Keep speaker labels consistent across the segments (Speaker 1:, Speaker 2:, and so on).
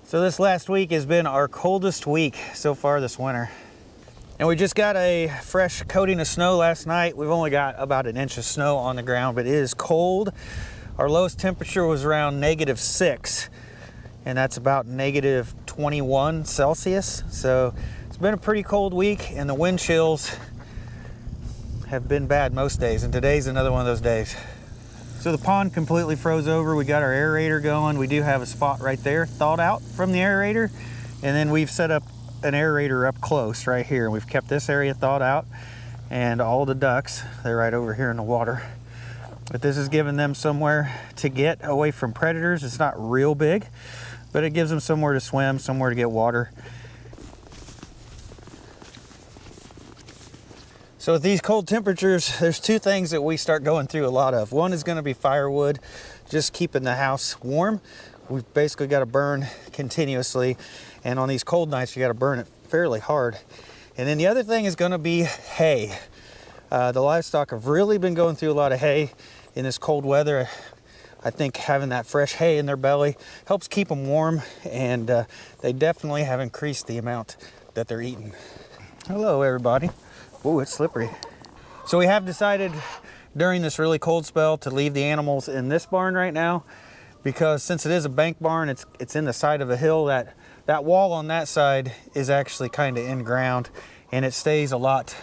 Speaker 1: So this last week has been our coldest week so far this winter. And we just got a fresh coating of snow last night. We've only got about an inch of snow on the ground, but it is cold. Our lowest temperature was around -6, and that's about -21 Celsius. So it's been a pretty cold week, and the wind chills have been bad most days, and today's another one of those days. So the pond completely froze over. We got our aerator going. We do have a spot right there thawed out from the aerator, and then we've set up an aerator up close right here. We've kept this area thawed out, and all the ducks, they're right over here in the water. But this is giving them somewhere to get away from predators. It's not real big, but it gives them somewhere to swim, somewhere to get water. So with these cold temperatures, there's two things that we start going through a lot of. One is going to be firewood, just keeping the house warm. We've basically got to burn continuously, and on these cold nights you got to burn it fairly hard. And then the other thing is going to be hay. The livestock have really been going through a lot of hay in this cold weather. I think having that fresh hay in their belly helps keep them warm, and they definitely have increased the amount that they're eating. Hello everybody. Ooh, it's slippery. So we have decided during this really cold spell to leave the animals in this barn right now, because since it is a bank barn, it's in the side of a hill. That wall on that side is actually kind of in ground, and it stays a lot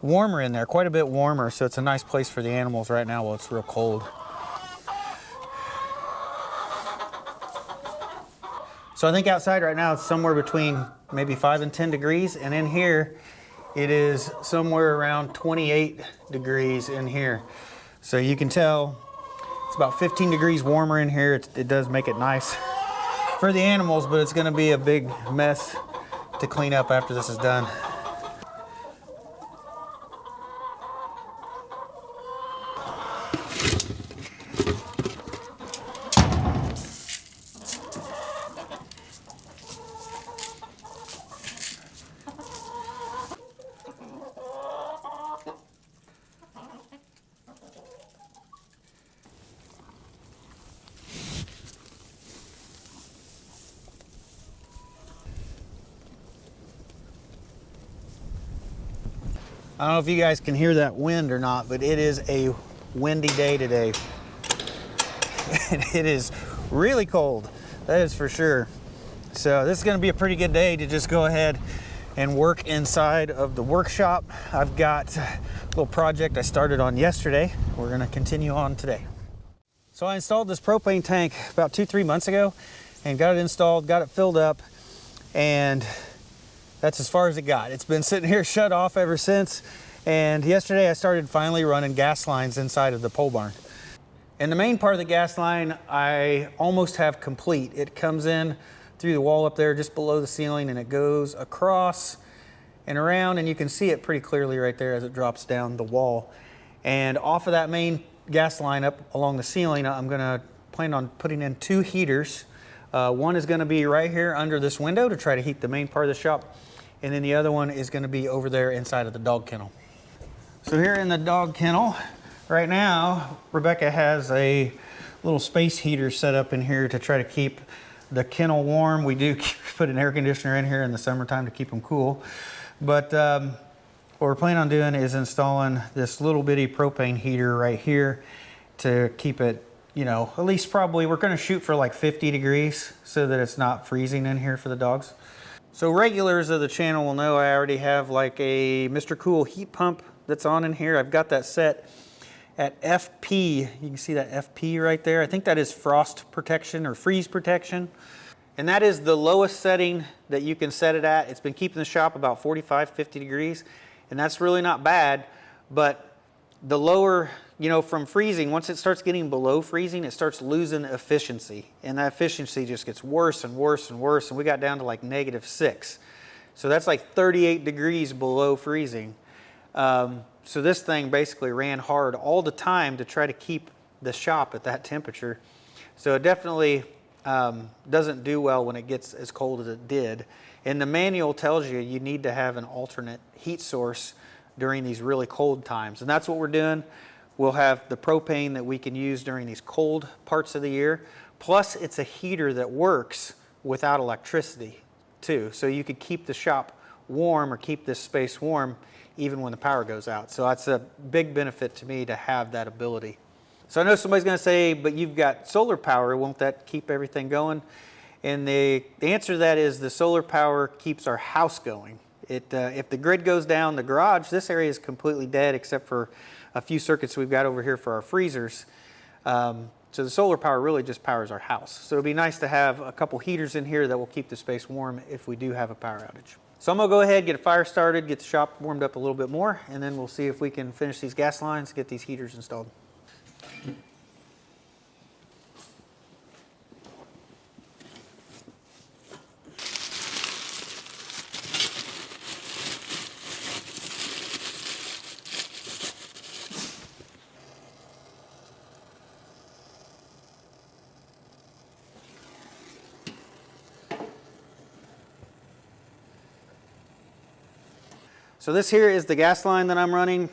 Speaker 1: warmer in there, quite a bit warmer. So it's a nice place for the animals right now while it's real cold. So I think outside right now it's somewhere between maybe 5 and 10 degrees, and in here it is somewhere around 28 degrees in here. So you can tell it's about 15 degrees warmer in here. It does make it nice for the animals, but it's going to be a big mess to clean up after this is done. I don't know if you guys can hear that wind or not, but it is a windy day today. And it is really cold, that is for sure. So this is going to be a pretty good day to just go ahead and work inside of the workshop. I've got a little project I started on yesterday. We're going to continue on today. So I installed this propane tank about 2-3 months ago and got it installed, got it filled up, and that's as far as it got. It's been sitting here shut off ever since. And yesterday I started finally running gas lines inside of the pole barn. And the main part of the gas line I almost have complete. It comes in through the wall up there just below the ceiling, and it goes across and around, and you can see it pretty clearly right there as it drops down the wall. And off of that main gas line up along the ceiling, I'm gonna plan on putting in 2 heaters. One is gonna be right here under this window to try to heat the main part of the shop. And then the other one is going to be over there inside of the dog kennel. So here in the dog kennel, right now, Rebecca has a little space heater set up in here to try to keep the kennel warm. We do put an air conditioner in here in the summertime to keep them cool. But what we're planning on doing is installing this little bitty propane heater right here to keep it, you know, at least probably, we're going to shoot for like 50 degrees so that it's not freezing in here for the dogs. So regulars of the channel will know I already have like a Mr. Cool heat pump that's on in here. I've got that set at FP. You can see that FP right there. I think that is frost protection or freeze protection. And that is the lowest setting that you can set it at. It's been keeping the shop about 45, 50 degrees. And that's really not bad. But the lower, you know, from freezing, once it starts getting below freezing, it starts losing efficiency. And that efficiency just gets worse and worse and worse. And we got down to like -6. So that's like 38 degrees below freezing. So this thing basically ran hard all the time to try to keep the shop at that temperature. So it definitely doesn't do well when it gets as cold as it did. And the manual tells you you need to have an alternate heat source during these really cold times. And that's what we're doing. We'll have the propane that we can use during these cold parts of the year. Plus, it's a heater that works without electricity too. So you could keep the shop warm or keep this space warm even when the power goes out. So that's a big benefit to me to have that ability. So I know somebody's going to say, but you've got solar power, won't that keep everything going? And the answer to that is the solar power keeps our house going. If the grid goes down, the garage, this area is completely dead except for a few circuits we've got over here for our freezers. So the solar power really just powers our house. So it'd be nice to have a couple heaters in here that will keep the space warm if we do have a power outage. So I'm going to go ahead, get a fire started, get the shop warmed up a little bit more, and then we'll see if we can finish these gas lines, get these heaters installed. So this here is the gas line that I'm running.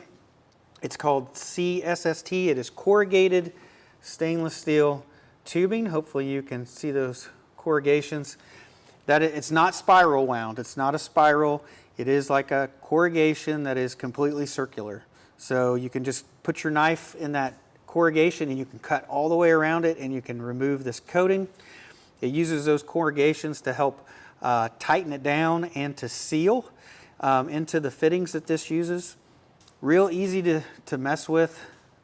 Speaker 1: It's called CSST. It is Corrugated Stainless Steel Tubing. Hopefully you can see those corrugations. It's not spiral wound. It's not a spiral. It is like a corrugation that is completely circular. So you can just put your knife in that corrugation and you can cut all the way around it and you can remove this coating. It uses those corrugations to help tighten it down and to seal into the fittings that this uses. Real easy to mess with.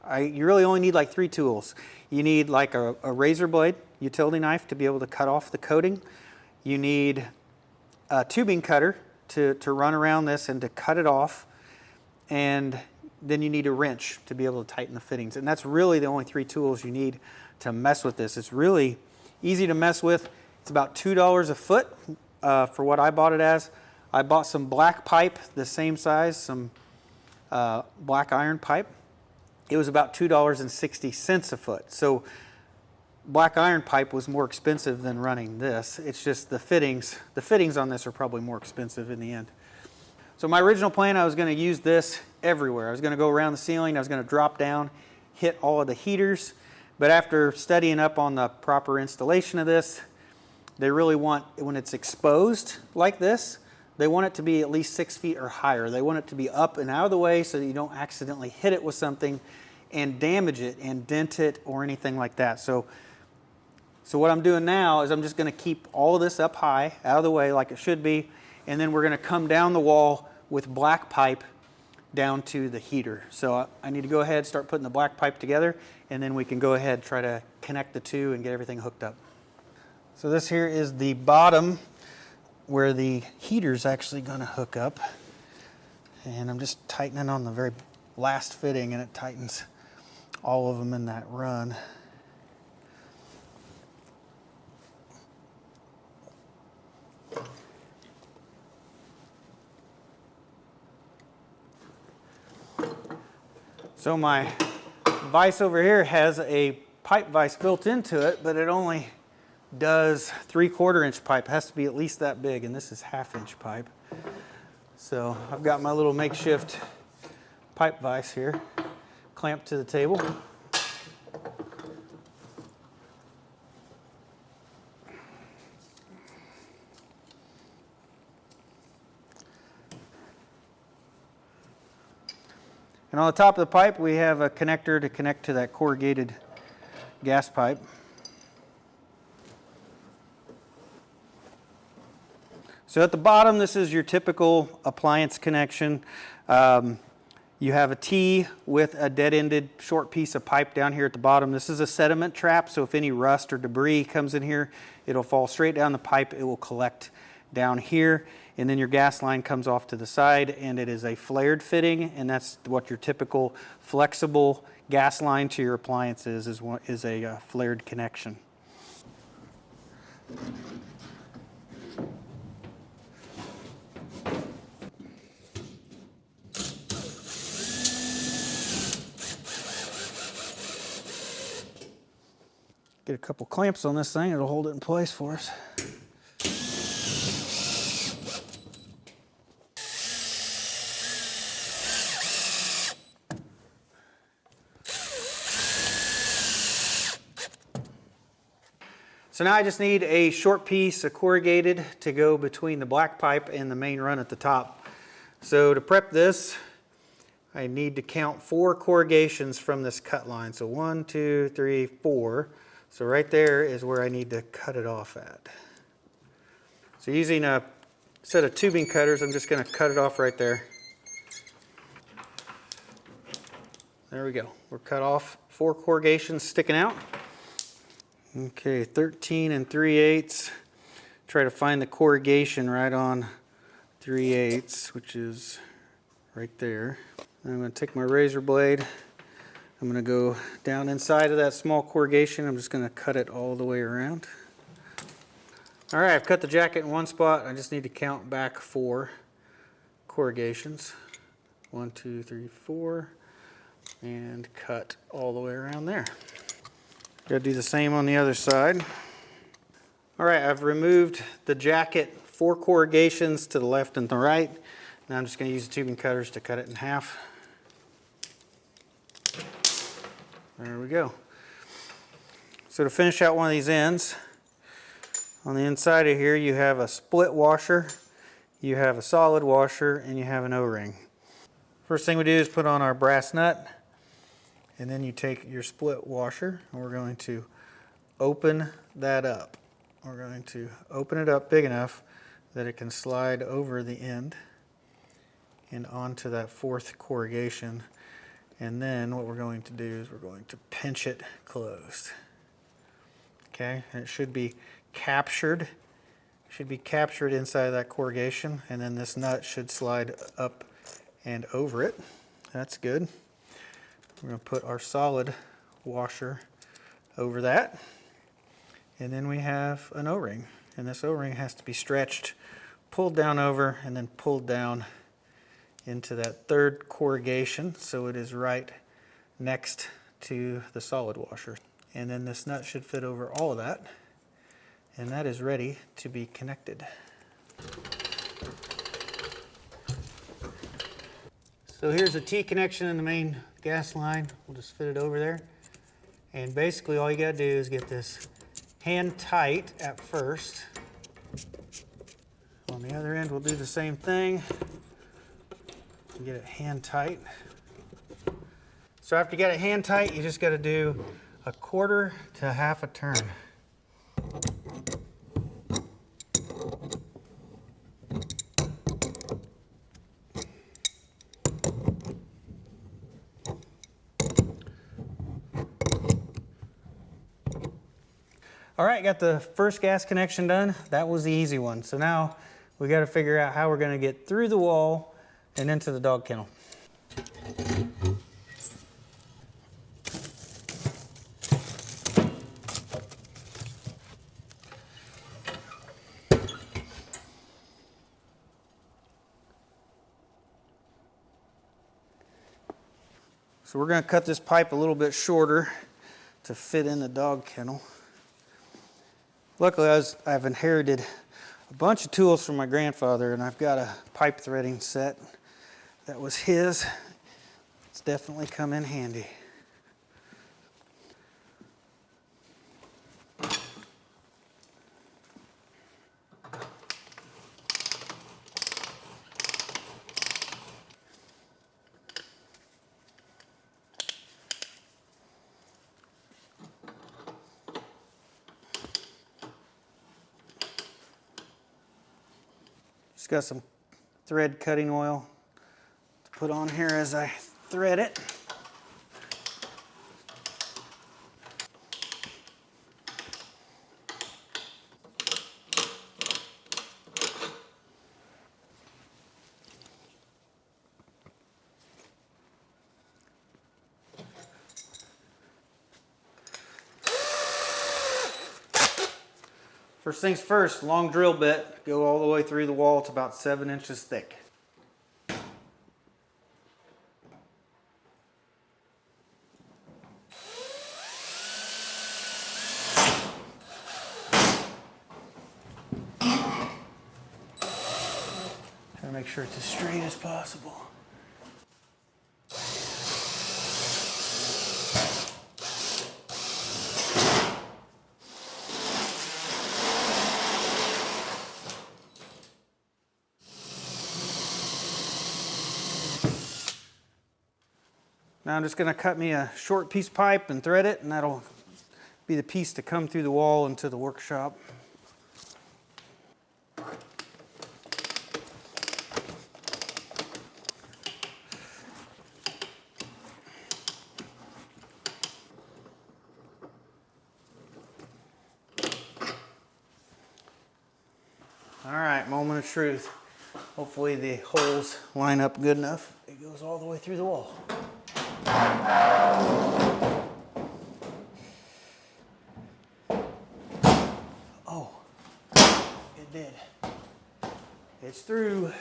Speaker 1: You really only need like 3 tools. You need like a razor blade, utility knife to be able to cut off the coating. You need a tubing cutter to run around this and to cut it off. And then you need a wrench to be able to tighten the fittings. And that's really the only 3 tools you need to mess with this. It's really easy to mess with. It's about $2 a foot for what I bought it as. I bought some black pipe, the same size, some black iron pipe. It was about $2.60 a foot. So black iron pipe was more expensive than running this. It's just the fittings on this are probably more expensive in the end. So my original plan, I was going to use this everywhere. I was going to go around the ceiling. I was going to drop down, hit all of the heaters. But after studying up on the proper installation of this, they really want, when it's exposed like this, they want it to be at least 6 feet or higher. They want it to be up and out of the way so that you don't accidentally hit it with something and damage it and dent it or anything like that. So what I'm doing now is I'm just going to keep all of this up high, out of the way like it should be, and then we're going to come down the wall with black pipe down to the heater. So I need to go ahead, start putting the black pipe together, and then we can go ahead and try to connect the two and get everything hooked up. So this here is the bottom where the heater's actually going to hook up. And I'm just tightening on the very last fitting, and it tightens all of them in that run. So my vise over here has a pipe vise built into it, but it only does 3/4 inch pipe. It has to be at least that big, and this is 1/2 inch pipe. So I've got my little makeshift pipe vise here clamped to the table. And on the top of the pipe, we have a connector to connect to that corrugated gas pipe. So at the bottom, this is your typical appliance connection. You have a T with a dead-ended short piece of pipe down here at the bottom. This is a sediment trap, so if any rust or debris comes in here, it'll fall straight down the pipe. It will collect down here, and then your gas line comes off to the side, and it is a flared fitting, and that's what your typical flexible gas line to your appliance is a flared connection. Get a couple clamps on this thing, it'll hold it in place for us. So now I just need a short piece of corrugated to go between the black pipe and the main run at the top. So to prep this, I need to count 4 corrugations from this cut line. So 1, 2, 3, 4. So right there is where I need to cut it off at. So using a set of tubing cutters, I'm just going to cut it off right there. There we go. We're cut off 4 corrugations sticking out. Okay, 13 3/8. Try to find the corrugation right on 3/8, which is right there. I'm going to take my razor blade. I'm going to go down inside of that small corrugation. I'm just going to cut it all the way around. All right, I've cut the jacket in one spot. I just need to count back 4 corrugations. 1, 2, 3, 4, and cut all the way around there. Gotta do the same on the other side. All right, I've removed the jacket 4 corrugations to the left and the right. Now I'm just gonna use the tubing cutters to cut it in half. There we go. So to finish out one of these ends, on the inside of here you have a split washer, you have a solid washer, and you have an O-ring. First thing we do is put on our brass nut, and then you take your split washer and we're going to open that up. We're going to open it up big enough that it can slide over the end and onto that 4th corrugation. And then what we're going to do is we're going to pinch it closed. Okay, and it should be captured. Should be captured inside of that corrugation, and then this nut should slide up and over it. That's good. We're going to put our solid washer over that. And then we have an O-ring. And this O-ring has to be stretched, pulled down over, and then pulled down into that 3rd corrugation so it is right next to the solid washer. And then this nut should fit over all of that. And that is ready to be connected. So here's a T connection in the main gas line. We'll just fit it over there. And basically all you gotta do is get this hand tight at first. On the other end we'll do the same thing. Get it hand tight. So after you get it hand tight, you just gotta do 1/4 to 1/2 a turn. All right, got the first gas connection done. That was the easy one. So now we got to figure out how we're going to get through the wall and into the dog kennel. So we're going to cut this pipe a little bit shorter to fit in the dog kennel. Luckily, I've inherited a bunch of tools from my grandfather, and I've got a pipe threading set that was his. It's definitely come in handy. Just got some thread cutting oil to put on here as I thread it. First things first, long drill bit, go all the way through the wall. It's about 7 inches thick. Try to make sure it's as straight as possible. Now I'm just going to cut me a short piece of pipe and thread it, and that'll be the piece to come through the wall into the workshop. All right, moment of truth. Hopefully the holes line up good enough. It goes all the way through the wall. Oh, it did. It's through.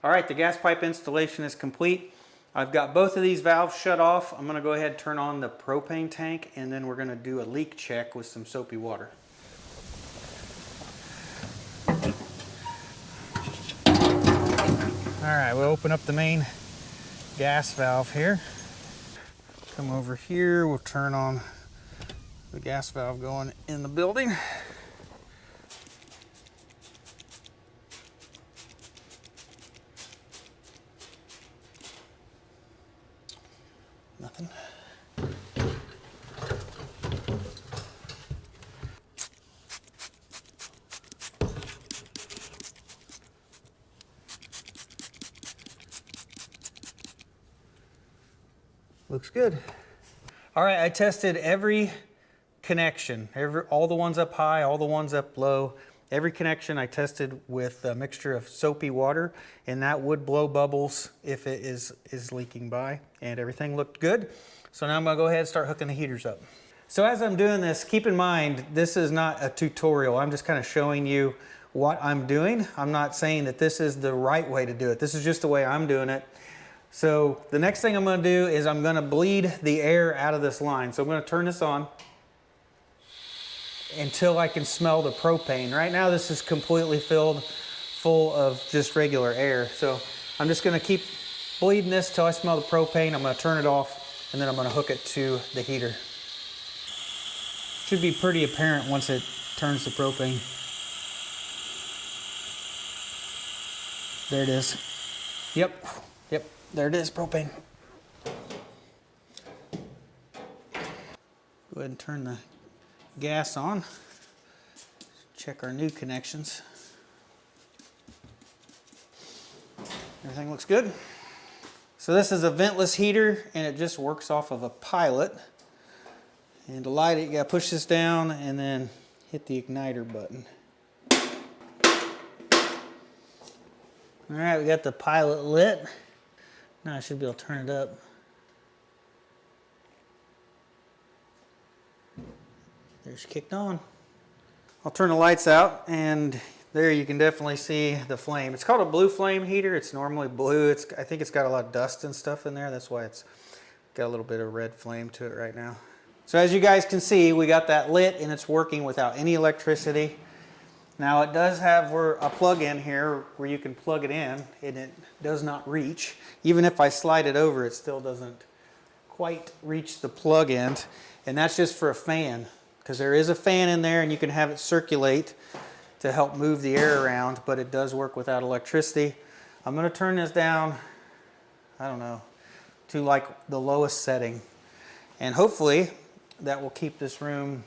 Speaker 1: All right, the gas pipe installation is complete. I've got both of these valves shut off. I'm gonna go ahead and turn on the propane tank, and then we're gonna do a leak check with some soapy water. All right, we'll open up the main gas valve here. Come over here, we'll turn on the gas valve going in the building. Nothing. Looks good. All right, I tested every connection, all the ones up high, all the ones up low. Every connection I tested with a mixture of soapy water, and that would blow bubbles if it is leaking by, and everything looked good. So now I'm gonna go ahead and start hooking the heaters up. So as I'm doing this, keep in mind, this is not a tutorial. I'm just kind of showing you what I'm doing. I'm not saying that this is the right way to do it. This is just the way I'm doing it. So the next thing I'm gonna do is I'm gonna bleed the air out of this line. So I'm gonna turn this on until I can smell the propane. Right now this is completely filled full of just regular air. So I'm just gonna keep bleeding this till I smell the propane. I'm gonna turn it off, and then I'm gonna hook it to the heater. Should be pretty apparent once it turns to propane. There it is. Yep, there it is, propane. Go ahead and turn the gas on. Check our new connections. Everything looks good. So this is a ventless heater, and it just works off of a pilot. And to light it, you gotta push this down and then hit the igniter button. All right, we got the pilot lit. Now I should be able to turn it up. There's kicked on. I'll turn the lights out, and there you can definitely see the flame. It's called a blue flame heater. It's normally blue. I think it's got a lot of dust and stuff in there. That's why it's got a little bit of red flame to it right now. So as you guys can see, we got that lit, and it's working without any electricity. Now it does have a plug in here where you can plug it in, and it does not reach. Even if I slide it over, it still doesn't quite reach the plug end. And that's just for a fan, because there is a fan in there and you can have it circulate to help move the air around, but it does work without electricity. I'm gonna turn this down, I don't know, to like the lowest setting. And hopefully that will keep this room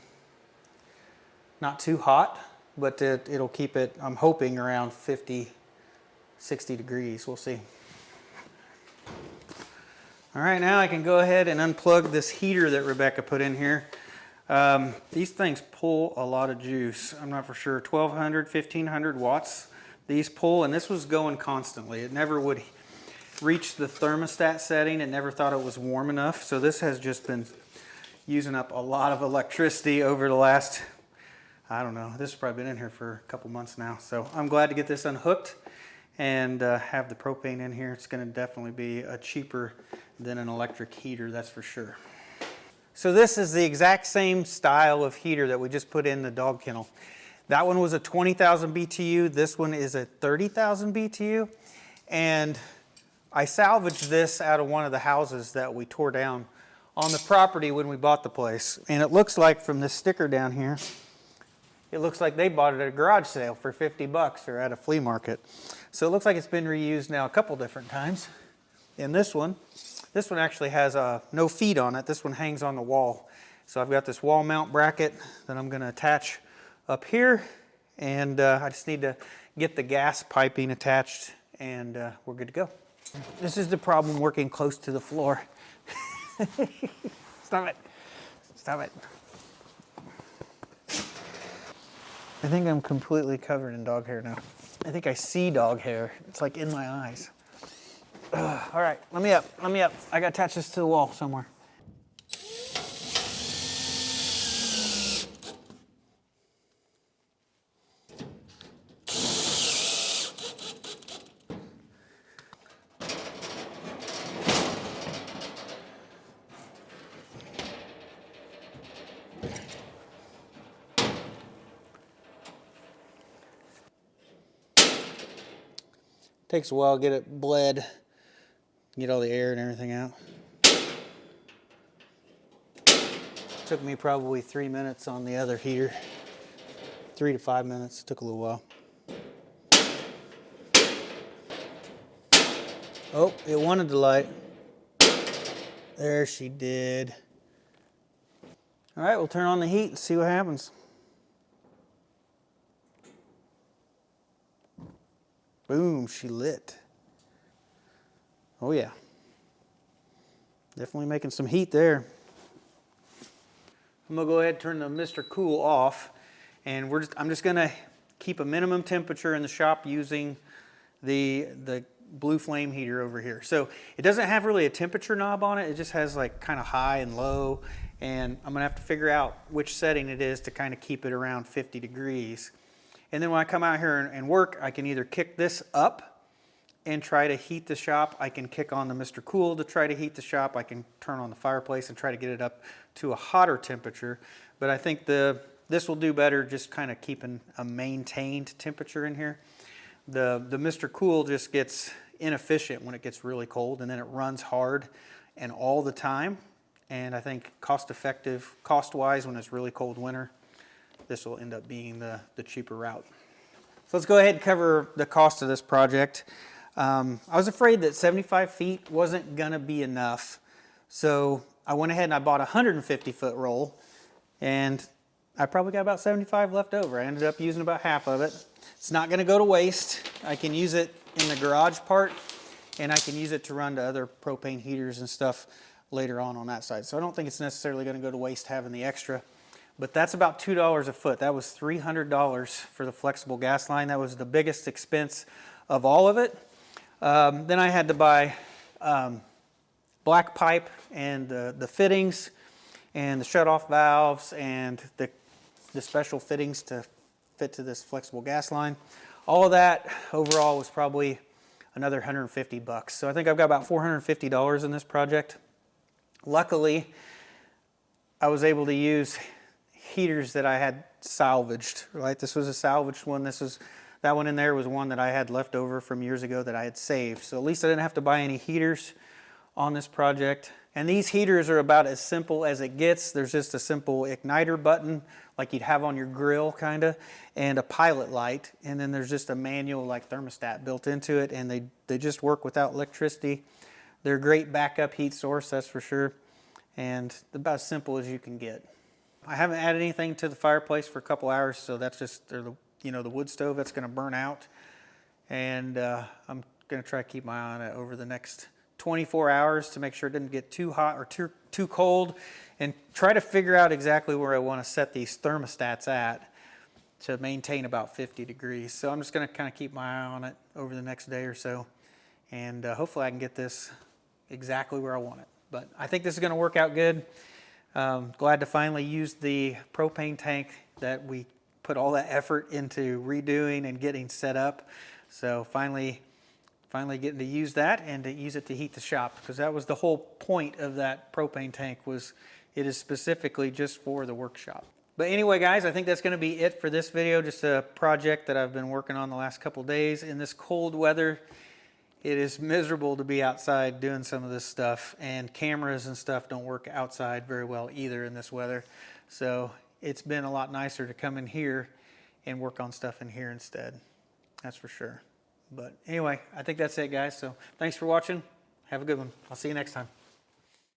Speaker 1: not too hot, but it'll keep it, I'm hoping, around 50, 60 degrees. We'll see. All right, now I can go ahead and unplug this heater that Rebecca put in here. These things pull a lot of juice. I'm not for sure, 1200, 1500 watts these pull, and this was going constantly. It never would reach the thermostat setting. It never thought it was warm enough. So this has just been using up a lot of electricity over the last, I don't know, this has probably been in here for a couple months now. So I'm glad to get this unhooked and have the propane in here. It's going to definitely be cheaper than an electric heater, that's for sure. So this is the exact same style of heater that we just put in the dog kennel. That one was a 20,000 BTU. This one is a 30,000 BTU. And I salvaged this out of one of the houses that we tore down on the property when we bought the place. And it looks like from this sticker down here, it looks like they bought it at a garage sale for 50 bucks or at a flea market. So it looks like it's been reused now a couple different times. And this one actually has no feet on it. This one hangs on the wall. So I've got this wall mount bracket that I'm going to attach up here. And I just need to get the gas piping attached and we're good to go. This is the problem working close to the floor. Stop it. Stop it. I think I'm completely covered in dog hair now. I think I see dog hair. It's like in my eyes. All right, let me up. I gotta attach this to the wall somewhere. Takes a while to get it bled, get all the air and everything out. Took me probably 3 minutes on the other heater. 3 to 5 minutes, took a little while. Oh, it wanted to light. There she did. All right, we'll turn on the heat and see what happens. Boom, she lit. Oh yeah. Definitely making some heat there. I'm gonna go ahead and turn the Mr. Cool off, and I'm just gonna keep a minimum temperature in the shop using the blue flame heater over here. So it doesn't have really a temperature knob on it. It just has like kind of high and low, and I'm gonna have to figure out which setting it is to kind of keep it around 50 degrees. And then when I come out here and work, I can either kick this up and try to heat the shop. I can kick on the Mr. Cool to try to heat the shop. I can turn on the fireplace and try to get it up to a hotter temperature. But I think this will do better just kind of keeping a maintained temperature in here. The Mr. Cool just gets inefficient when it gets really cold, and then it runs hard and all the time. And I think cost-effective, cost-wise, when it's really cold winter, this will end up being the cheaper route. So let's go ahead and cover the cost of this project. I was afraid that 75 feet wasn't gonna be enough. So I went ahead and I bought a 150-foot roll, and I probably got about 75 left over. I ended up using about half of it. It's not gonna go to waste. I can use it in the garage part, and I can use it to run to other propane heaters and stuff later on that side. So I don't think it's necessarily gonna go to waste having the extra. But that's about $2 a foot. That was $300 for the flexible gas line. That was the biggest expense of all of it. Then I had to buy black pipe and the fittings and the shut-off valves and the special fittings to fit to this flexible gas line. All of that overall was probably another 150 bucks. So I think I've got about $450 in this project. Luckily, I was able to use heaters that I had salvaged, right? This was a salvaged one. That one in there was one that I had left over from years ago that I had saved. So at least I didn't have to buy any heaters on this project. And these heaters are about as simple as it gets. There's just a simple igniter button like you'd have on your grill kind of, and a pilot light. And then there's just a manual like thermostat built into it, and they just work without electricity. They're a great backup heat source, that's for sure. And about as simple as you can get. I haven't added anything to the fireplace for a couple hours, so that's just the wood stove that's going to burn out. And I'm going to try to keep my eye on it over the next 24 hours to make sure it doesn't get too hot or too cold, and try to figure out exactly where I want to set these thermostats at to maintain about 50 degrees. So I'm just going to kind of keep my eye on it over the next day or so, and hopefully I can get this exactly where I want it. But I think this is going to work out good. Glad to finally use the propane tank that we put all that effort into redoing and getting set up. So finally finally getting to use that and to use it to heat the shop, because that was the whole point of that propane tank, was it is specifically just for the workshop. But anyway, guys, I think that's going to be it for this video. Just a project that I've been working on the last couple days in this cold weather. It is miserable to be outside doing some of this stuff, and cameras and stuff don't work outside very well either in this weather. So it's been a lot nicer to come in here and work on stuff in here instead. That's for sure. But anyway, I think that's it, guys. So thanks for watching. Have a good one. I'll see you next time.